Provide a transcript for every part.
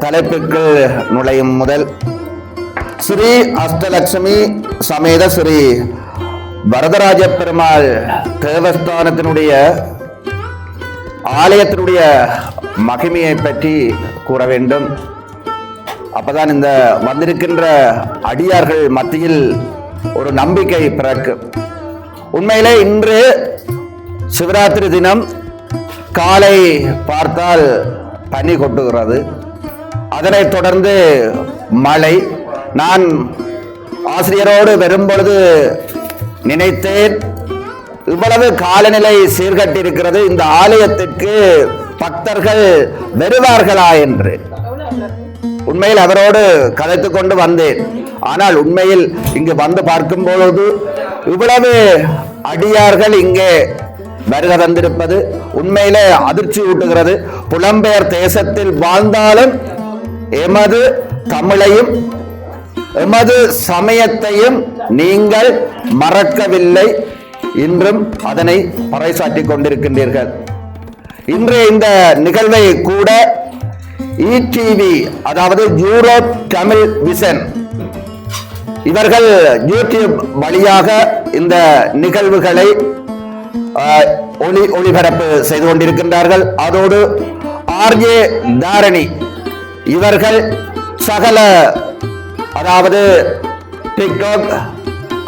தலைப்புக்கு நுழையும் முதல் ஸ்ரீ அஷ்டலட்சுமி சமேத ஸ்ரீ வரதராஜ பெருமாள் தேவஸ்தானத்தினுடைய ஆலயத்தினுடைய மகிமையை பற்றி கூற வேண்டும். அப்பதான் இந்த வந்திருக்கின்ற அடியார்கள் மத்தியில் ஒரு நம்பிக்கை பிறக்கும். உண்மையிலே இன்று சிவராத்திரி தினம் காலை பார்த்தால் பனி கொட்டுகிறது. அதனைத் தொடர்ந்து மழை. நான் ஆசிரியரோடு வரும்பொழுது நினைத்தேன், இவ்வளவு காலநிலை சீர்கட்டிருக்கிறது, இந்த ஆலயத்துக்கு பக்தர்கள் வருவார்களா என்று. உண்மையில் அவரோடு கதைத்துக் கொண்டு வந்தேன். ஆனால் உண்மையில் இங்கு வந்து பார்க்கும் பொழுது இவ்வளவு அடியார்கள் இங்கே வருகை தந்திருப்பது உண்மையிலே அதிர்ச்சி ஊட்டுகிறது. புலம்பெயர் தேசத்தில் வாழ்ந்தாலும் எமது தமிழையும் எமது சமயத்தையும் நீங்கள் மறக்கவில்லை, இன்றும் அதனை பறைசாற்றிக் கொண்டிருக்கின்றீர்கள். இன்றைய இந்த நிகழ்வை கூட இடிவி, அதாவது யூரோப் தமிழ் விஷன், இவர்கள் யூடியூப் வழியாக இந்த நிகழ்வுகளை ஒளிபரப்பு செய்து கொண்டிருக்கின்றார்கள். அதோடு ஆர்ஜே தாரணி இவர்கள் சகல, அதாவது டிக்டாக்,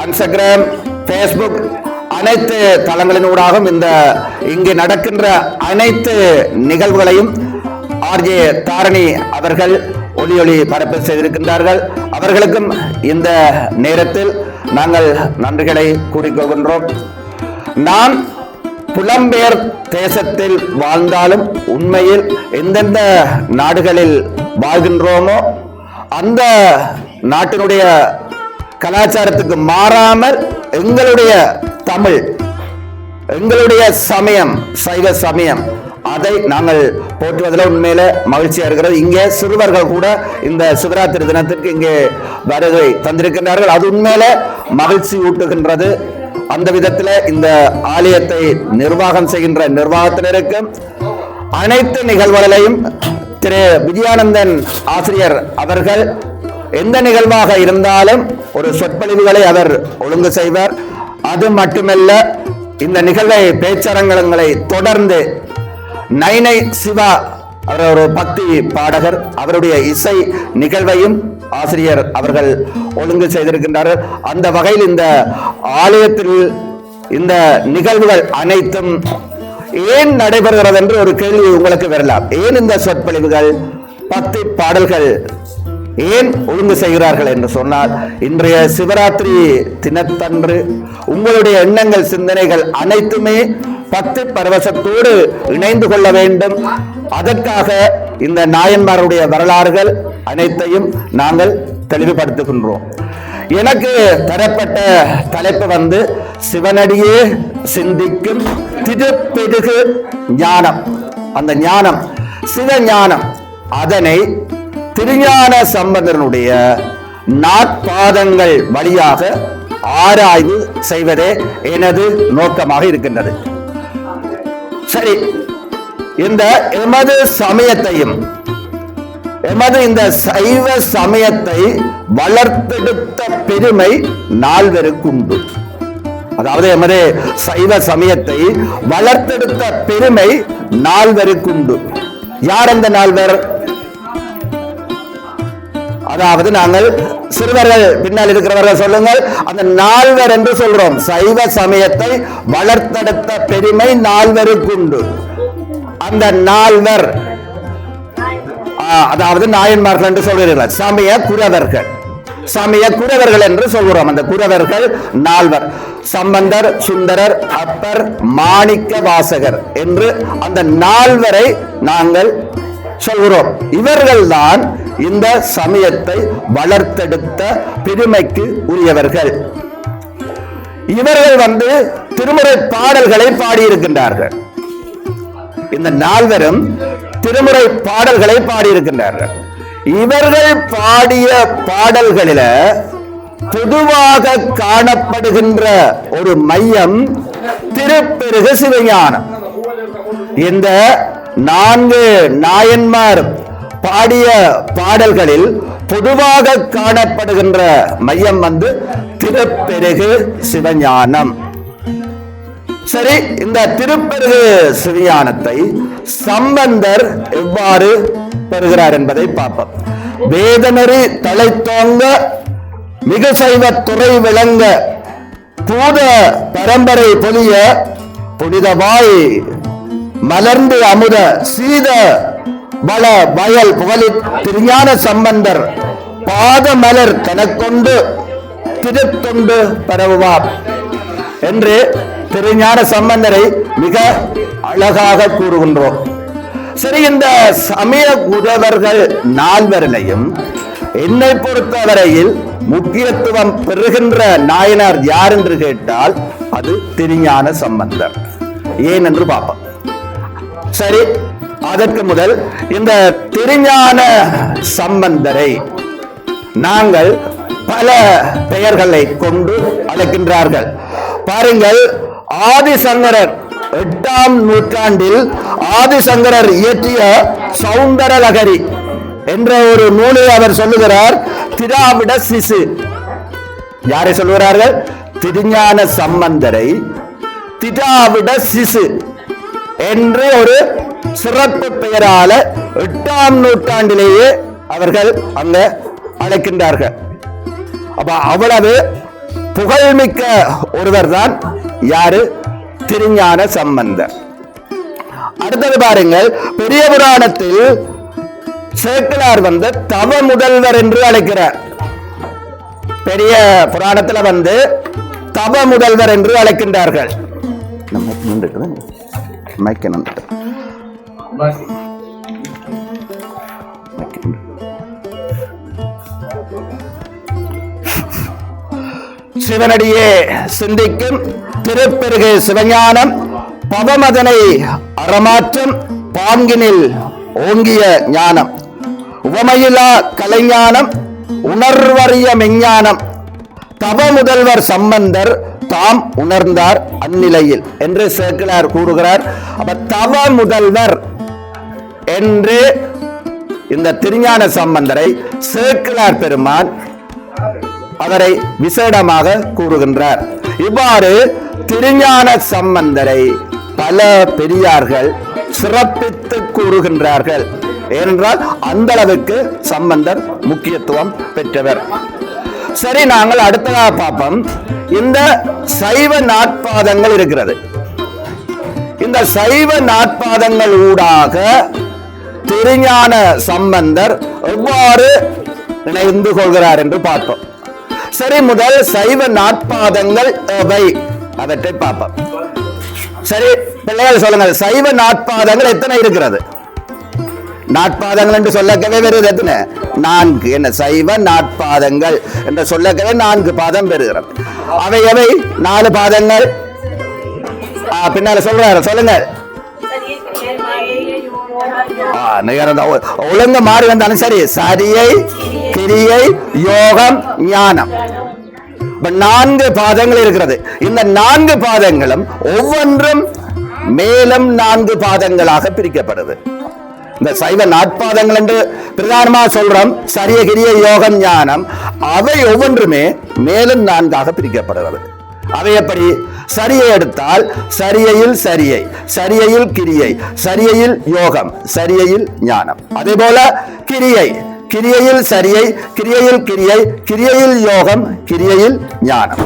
இன்ஸ்டாகிராம், பேஸ்புக் அனைத்து தளங்களினூடாகவும் இந்த இங்கு நடக்கின்ற அனைத்து நிகழ்வுகளையும் ஆர்ஜே தாரணி அவர்கள் ஒளி பரப்பு செய்திருக்கின்றார்கள். அவர்களுக்கும் இந்த நேரத்தில் நாங்கள் நன்றிகளை கூறிக்கொள்கின்றோம். நான் புலம்பெயர் தேசத்தில் வாழ்ந்தாலும் உண்மையில் எந்தெந்த நாடுகளில் வாழ்கின்றோமோ அந்த நாட்டினுடைய கலாச்சாரத்துக்கு மாறாமல் எங்களுடைய தமிழ், எங்களுடைய சமயம், சைவ சமயம், அதை நாங்கள் போற்றுவதில் உண்மையில மகிழ்ச்சியா இருக்கிறது. இங்கே சிறுவர்கள் கூட இந்த சிவராத்திரி தினத்திற்கு இங்கே வருகை தந்திருக்கின்றார்கள். அது உண்மையில மகிழ்ச்சி ஊட்டுகின்றது. அந்த விதத்தில் இந்த ஆலயத்தை நிர்வாகம் செய்கின்ற நிர்வாகத்தினருக்கும் அனைத்து நிகழ்வுகளையும் திரு விஜயானந்தன் ஆசிரியர் அவர்கள் எந்த நிகழ்வாக இருந்தாலும் ஒரு சொற்பொழிவுகளை அவர் ஒழுங்கு செய்வார். அது மட்டுமல்ல, இந்த நிகழ்வை பேச்சரங்களை தொடர்ந்து நைனை சிவா, அவர் ஒரு பக்தி பாடகர், அவருடைய இசை நிகழ்வையும் ஆசிரியர் அவர்கள் ஒழுங்கு செய்திருக்கின்றார்கள். அந்த வகையில் இந்த ஆலயத்தில் இந்த நிகழ்வுகள் அனைத்தும் ஏன் நடைபெறுகிறது என்று ஒரு கேள்வி உங்களுக்கு வரலாம். ஏன் இந்த சொற்பொழிவுகள், பக்தி பாடல்கள் ஏன் ஒழுங்கு செய்கிறார்கள் என்று சொன்னால், இன்றைய சிவராத்திரி தினத்தன்று உங்களுடைய எண்ணங்கள், சிந்தனைகள் அனைத்துமே பக்தி பரவசத்தோடு இணைந்து கொள்ள வேண்டும். அதற்காக இந்த நாயன்மாருடைய வரலாறுகள் அனைத்தையும் நாங்கள் தெளிவுபடுத்துகின்றோம். எனக்கு தரப்பட்ட தலைப்பு சிவனடியே சிந்திக்கும் திருப்பெருகு ஞானம். அந்த ஞானம் சிவ ஞானம், அதனை திருஞான சம்பந்தனுடைய நாற்பாதங்கள் வழியாக ஆராய்வு செய்வதே எனது நோக்கமாக இருக்கின்றது. சரி, இந்த எமது சமயத்தையும் எமது இந்த சைவ சமயத்தை வளர்த்தெடுத்த பெருமை நால்வருக்குண்டு. அதாவது எமது சைவ சமயத்தை வளர்த்தெடுத்த பெருமை நால்வருக்குண்டு. யார் அந்த நால்வர்? அதாவது நாங்கள் சிறுவர்கள் பின்னால் இருக்கிறவர்கள் சொல்லுங்கள், அந்த நால்வர் என்று சொல்றோம். சைவ சமயத்தை வளர்த்தெடுத்த பெருமை நால்வருக்குண்டு. அந்த நால்வர், அதாவது நாயன்மார்கள் என்று சொல்கிறீர்கள், சமய குரவர்கள். சமய குரவர்கள் என்று சொல்கிறோம். அந்த குரவர்கள் நால்வர்: சம்பந்தர், சுந்தரர், அப்பர், மாணிக்க வாசகர் என்று அந்த நால்வரை நாங்கள் சொல்கிறோம். இவர்கள்தான் இந்த சமயத்தை வளர்த்தெடுத்த பெருமைக்கு உரியவர்கள். இவர்கள் திருமுறை பாடல்களை பாடியிருக்கின்றார்கள். இந்த நால்வரும் திருமுறை பாடல்களை பாடியிருக்கின்றார்கள். இவர்கள் பாடிய பாடல்களில பொதுவாக காணப்படுகின்ற ஒரு மையம் திருப்பெருகு சிவஞானம். இந்த 4 நாயன்மார் பாடிய பாடல்களில் பொதுவாக காணப்படுகின்ற மையம் திருப்பெருகு சிவஞானம். சரி, இந்த திருப்பெருகு சிவஞானத்தை சம்பந்தர் எவ்வாறு பெறுகிறார் என்பதை பார்ப்போம். வேதநெறி தலைத்தோங்க மிக சைவ துறை விளங்க பூத பரம்பரை பொலிய புனிதவாய் மலர்ந்து அமுத சீத பல வயல் புகழி திருஞான சம்பந்தர் பாத மலர் தனக்கொண்டு திருத்தொண்டு பரவுவார் என்று திருஞான சம்பந்தரை மிக அழகாக கூறுகின்றோம். சரி, இந்த சமய குதவர்கள் நால்வரிலையும் என்னை பொறுத்தவரையில் முக்கியத்துவம் பெறுகின்ற நாயனார் யார் என்று கேட்டால் அது திருஞான சம்பந்தர். ஏன் என்று பார்ப்போம். சரி, அதற்கு முதல் இந்த திருஞான சம்பந்தரை நாங்கள் பல பெயர்களை கொண்டு அழைக்கின்றார்கள். பாருங்கள், ஆதிசங்கரர் 8ஆம் நூற்றாண்டில் ஆதிசங்கரர் இயற்றிய சௌந்தரலகரி என்ற ஒரு நூலை அவர் சொல்லுகிறார். திராவிட சிசு. யாரை சொல்லுகிறார்கள்? திருஞான சம்பந்தரை திராவிட சிசு என்று ஒரு சிறப்பு பெயரால 8ஆம் நூற்றாண்டிலேயே அவர்கள் அங்க அழைக்கின்றார்கள். அப்ப அவ்வளவு புகழ்மிக்க ஒருவர் தான் யாரு? திருஞான சம்பந்தர். அடுத்தது பாருங்கள், பெரிய புராணத்தில் சேக்கிழார் தவ முதல்வர் என்று அழைக்கிறார். பெரிய புராணத்தில் தவ முதல்வர் என்று அழைக்கின்றார்கள். சிவனடியே சிந்திக்கும் திருப்பெருகு சிவஞானம் பவமதனை அறமாற்றம் பாங்கினில் ஓங்கிய ஞானம் உவமையிலா கலைஞானம் உணர்வறிய மெஞ்ஞானம் தவ முதல்வர் சம்பந்தர் தாம் உணர்ந்தார் அந்நிலையில் என்று சேக்கிழார் கூறுகிறார். அப்ப தவ முதல்வர் என்று இந்த திருஞான சம்பந்தரை சேக்கிழார் பெருமான் அவரை விசேடமாக கூறுகின்றார். இவ்வாறு திருஞான சம்பந்தரை பல பெரியார்கள் சிறப்பித்து கூறுகின்றார்கள். ஏனென்றால் அந்த அளவுக்கு சம்பந்தர் முக்கியத்துவம் பெற்றவர். சரி, நாங்கள் அடுத்ததாக பார்ப்போம். இந்த சைவ நாட்பாதங்கள் இருக்கிறது. இந்த சைவ நாட்பாதங்கள் ஊடாக திருஞான சம்பந்தர் எவ்வாறு இணைந்து கொள்கிறார் என்று பார்ப்போம். சரி, முதல் சைவ நாட்பாதங்கள் எவை அவற்றை பார்ப்போம். சரி, பிள்ளைகள் சொல்லுங்கள், சைவ நாட்பாதங்கள் எத்தனை இருக்கிறது? நாட்பாதங்கள் என்று சொல்லக்கவே வருது எத்தனை? 4. என்ன சைவ நாட்பாதங்கள் என்று சொல்லக்கவே 4 பாதம் பெறுகிறது. அவை எவை 4 பாதங்கள்? பின்னால சொல்றாரு, சொல்லுங்கள். ஒழுங்க மாறி வந்தாலும் சரி, சரியை கிரியை யோகம் ஞானம் 4 பாதங்கள் இருக்கிறது. இந்த 4 பாதங்களும் ஒவ்வொன்றும் மேலும் 4 பாதங்களாக பிரிக்கப்படுது. இந்த சைவ நாட்பாதங்கள் என்று பிரதானமாக சொல்றோம். சரிய கிரிய யோகம் ஞானம் அவை ஒவ்வொன்றுமே மேலும் 4ஆக பிரிக்கப்படுகிறது. அவை எப்படி? சரியை எடுத்தால் சரியையில் சரியை, சரியையில் கிரியை, சரியையில் யோகம், சரியையில் ஞானம். அதே போல கிரியை, கிரியையில் சரியை, கிரியையில் கிரியை, கிரியையில் யோகம், கிரியையில் ஞானம்.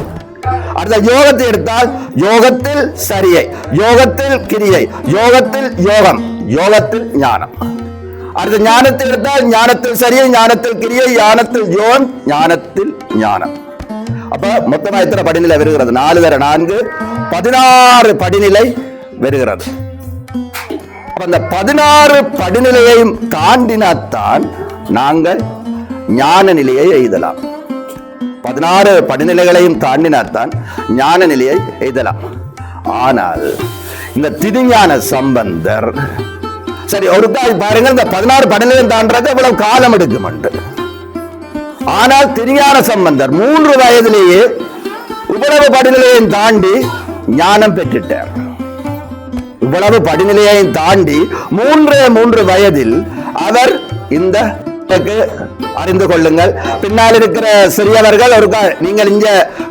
அடுத்த யோகத்தை எடுத்தால் யோகத்தில் சரியை, யோகத்தில் கிரியை, யோகத்தில் யோகம், யோகத்தில் ஞானம். அடுத்த ஞானத்தை எடுத்தால் ஞானத்தில் சரியை, ஞானத்தில் கிரியை, ஞானத்தில் யோகம், ஞானத்தில் ஞானம். அப்ப மொத்தமா எத்தனை படிநிலை வருகிறது? 4 தர 4 16 படிநிலை வருகிறது. அந்த 16 படிநிலையையும் தாண்டினாத்தான் நாங்கள் ஞான நிலையை எய்தலாம். 16 படிநிலைகளையும் தாண்டினாத்தான் ஞான நிலையை எய்தலாம். ஆனால் இந்த திருஞான சம்பந்தர் சரி ஒரு பாருங்கள், இந்த 16 படிநிலையும் தாண்டது இவ்வளவு காலம் எடுக்கும். ஆனால் திருஞான சம்பந்தர் 3 வயதிலேயே இவ்வளவு படிநிலையையும் தாண்டி ஞானம் பெற்றுட்டார். இவ்வளவு படிநிலையையும் தாண்டி 3 வயதில் அவர் இந்த அறிந்து கொள்ளுங்கள். பின்னால் இருக்கிற சிறியவர்கள் ஒரு நீங்கள் இங்க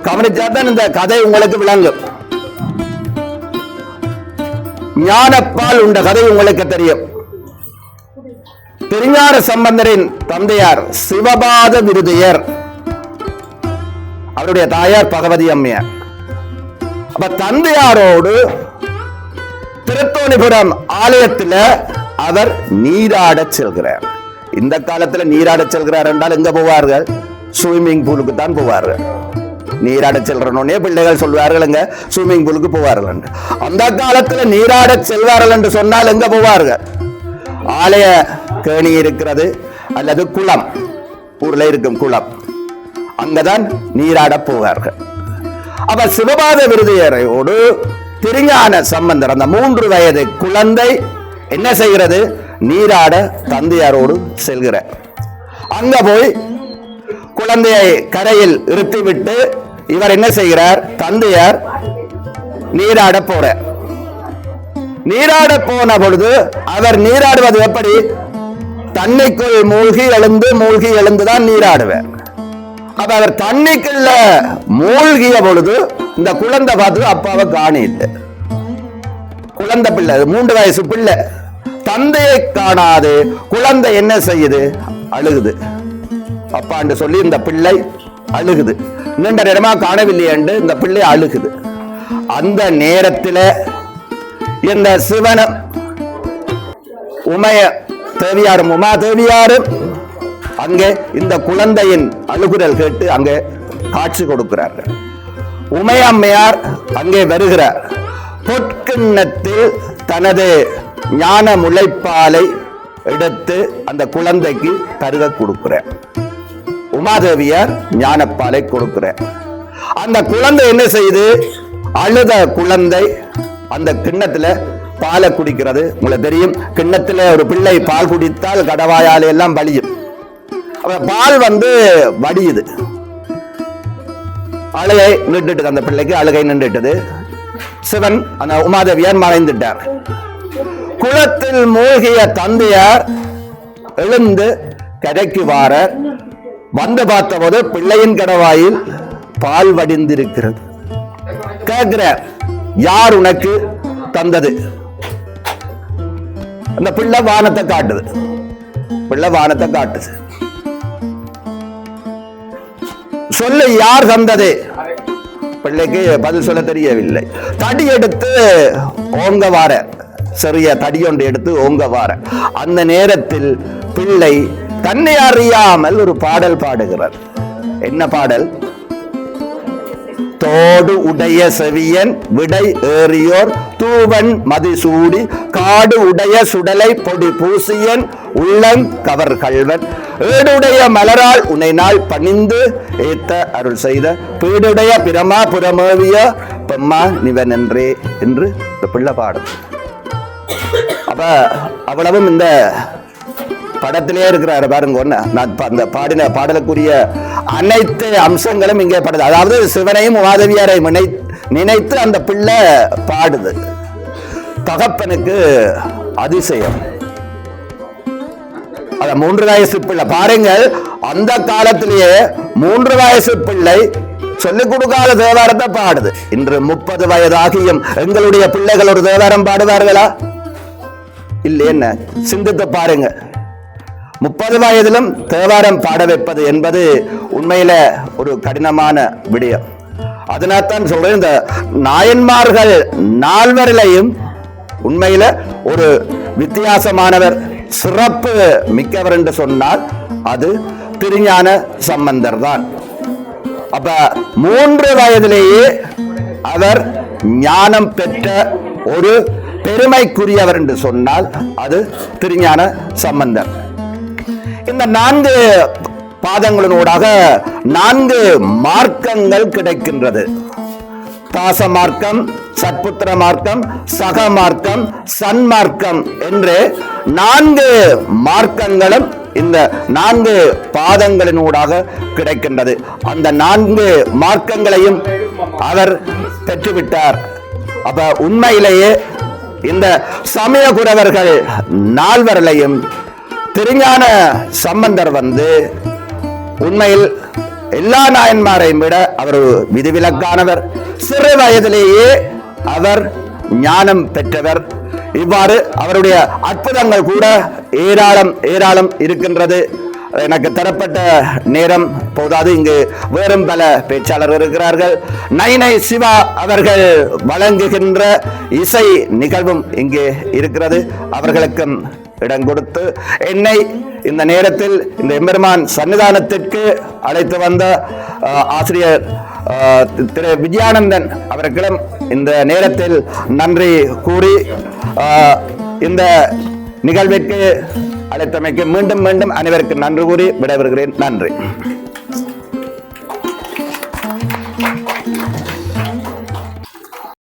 கவனிச்சாதான் இந்த கதை உங்களுக்கு விளங்கும். ஞானப்பால் உண்ட கதை உங்களுக்கு தெரியும். திருஞான சம்பந்தரின் தந்தையார் சிவபாத விருதையர், அவருடைய தாயார் பகவதி அம்மையார். அப்ப தந்தையாரோடு திருத்தோணிபுரம் ஆலயத்தில் அவர் நீராட செல்கிறார். இந்த காலத்துல நீராட செல்கிறார் என்றால் எங்க போவார்கள்? ஸ்விம்மிங் பூலுக்கு தான் போவார்கள். நீராட செல்றனே பிள்ளைகள் சொல்வார்கள் எங்க ஸ்விம்மிங் பூலுக்கு போவார்கள் என்று. அந்த காலத்துல நீராட செல்வார்கள் என்று சொன்னால் எங்க போவார்கள்? ஆலய கேணி இருக்கிறது அல்லது குளம், ஊர்ல இருக்கும் குளம், அங்கதான் நீராட போவார்கள். அப்ப சிவபாத விருதையரோடு திருஞான சம்பந்தர் அந்த 3 வயது குழந்தை என்ன செய்கிறது? நீராட தந்தையாரோடு செல்கிறார். அங்க போய் குழந்தையை கரையில் இருத்திவிட்டு இவர் என்ன செய்கிறார்? தந்தையார் நீராட போறார். நீராட போன பொழுது அவர் நீராடுவது எப்படி? தண்ணிக்குள் மூழ்கி எழுந்துதான் நீராடுவார். அப்ப அவர் தண்ணிக்குள்ள மூழ்கிய பொழுது இந்த குழந்தை பார்த்து அப்பாவை காணிட்டு, குழந்தை பிள்ளை 3 வயசு பிள்ளை, தந்தையை காணாது குழந்தை என்ன செய்யுது? அழுகுது. அப்பான்னு சொல்லி இந்த பிள்ளை அழுகுது. நீண்ட நேரமா காணவில்லை என்று இந்த பிள்ளை அழுகுது. அந்த நேரத்தில் இந்த சிவன உமைய தேவியாரும் உமா தேவியாரும் அங்கே இந்த குழந்தையின் அழுகுரல் கேட்டு அங்கே காட்சி கொடுக்கிறார்கள். உமையம்மையார் அங்கே வருகிறார். பொற்கிண்ணத்தில் தனது ஞான முளைப்பாலை எடுத்து அந்த குழந்தைக்கு பருக கொடுக்கிறார். உமாதேவியார் ஞானப்பாலை கொடுக்கிறார். அந்த குழந்தை என்ன செய்யுது? அழுத குழந்தை அந்த கிண்ணத்துல பாலை குடிக்கிறது. உங்களுக்கு தெரியும், கிண்ணத்துல ஒரு பிள்ளை பால் குடித்தால் கடவாயால எல்லாம் வலியும். பால் வடியுது. அழுகை நின்றுட்டு, அந்த பிள்ளைக்கு அழுகை நின்றுட்டது. சிவன் அந்த உமாதேவியார் மறைந்துட்டார். குளத்தில் மூழ்கிய தந்தையார் எழுந்து கரைக்கு வார வந்து பார்த்தபோது பிள்ளையின் கடவாயில் பால் வடிந்திருக்கிறது. கேட்கிற, யார் உனக்கு தந்தது? அந்த பிள்ளை வானத்தை காட்டுது. பிள்ளை வானத்தை காட்டுது. சொல்லு, யார் தந்தது? பிள்ளைக்கு பதில் சொல்ல தெரியவில்லை. தடி எடுத்து ஓங்க வார, சிறிய தடியொன்று எடுத்து ஓங்க வார. அந்த நேரத்தில் பிள்ளை தன்னை அறியாமல் ஒரு பாடல் பாடுகிறார். என்ன பாடல்? தோடு உடைய செவியன் விடை ஏறியோர் தூவன் மதிசூடி காடு உடைய சுடலை பொடி பூசியன் உள்ளங் கவர் கல்வன் ஏடுடைய மலரால் உன்னை நாள் பணிந்து ஏத்த அருள் செய்த பீடுடைய பிரமா புறமேவிய பெம்மா நிவன் என்றே என்று பிள்ளை பாடும். அப்ப அவ்வளவும் இந்த படத்திலே இருக்கிறாரு பாருங்க. அந்த பாடின பாடலுக்குரிய அனைத்து அம்சங்களும் இங்கே படுது. அதாவது சிவனையும் உமாதேவியாரை நினைத்து அந்த பிள்ளை பாடுது. தகப்பனுக்கு அதிசயம். அத 3 வயசு பிள்ளை பாருங்கள். அந்த காலத்திலேயே 3 வயசு பிள்ளை சொல்லிக் கொடுக்காத தேவாரத்தை பாடுது. இன்று 30 வயதாகியும் எங்களுடைய பிள்ளைகள் ஒரு தேவாரம் பாடுவார்களா? இல்லை. என்ன சிந்தித்து பாருங்க. 30 வயதிலும் தேவாரம் பாட வைப்பது என்பது உண்மையில ஒரு கடினமான விடயம். அதனால்தான் சொல்றேன், இந்த நாயன்மார்கள் 4வரிலையும் உண்மையில ஒரு வித்தியாசமானவர், சிறப்பு மிக்கவர் என்று சொன்னால் அது திருஞான சம்பந்தர் தான். அப்ப 3 வயதிலேயே அவர் ஞானம் பெற்ற ஒரு பெருமைக்குரியவர் என்று சொன்னால் அது திருஞான சம்பந்தர். இந்த 4 பாதங்களினூடாக 4 மார்க்கங்கள் கிடைக்கின்றது. தாச மார்க்கம், சத்புத்திர மார்க்கம், சக மார்க்கம், சன்மார்க்கம் என்று 4 மார்க்கங்களும் இந்த 4 பாதங்களினூடாக கிடைக்கின்றது. அந்த 4 மார்க்கங்களையும் அவர் பெற்றுவிட்டார். அப்ப உண்மையிலேயே இந்த சமய குரவர்கள் 4வரையும் திருஞான சம்பந்தர் உண்மையில் எல்லா நாயன்மாரையும் விட அவர் விதிவிலக்கானவர். சிறு வயதிலேயே அவர் ஞானம் பெற்றவர். இவ்வாறு அவருடைய அற்புதங்கள் கூட ஏராளம் இருக்கின்றது. எனக்கு தரப்பட்ட நேரம் போதாது. இங்கு வேறும் பல பேச்சாளர்கள் இருக்கிறார்கள். நைனை சிவா அவர்கள் வழங்குகின்ற இசை நிகழ்வும் இங்கே இருக்கிறது. அவர்களுக்கும் இடம் கொடுத்து என்னை இந்த நேரத்தில் இந்த எம்பெருமான் சன்னிதானத்திற்கு அழைத்து வந்த ஆசிரியர் திரு விஜயானந்தன் அவர்களிடம் இந்த நேரத்தில் நன்றி கூறி இந்த நிகழ்விற்கு அழைத்தமைக்கு மீண்டும் அனைவருக்கு நன்றி கூறி விடைபெறுகிறேன். நன்றி.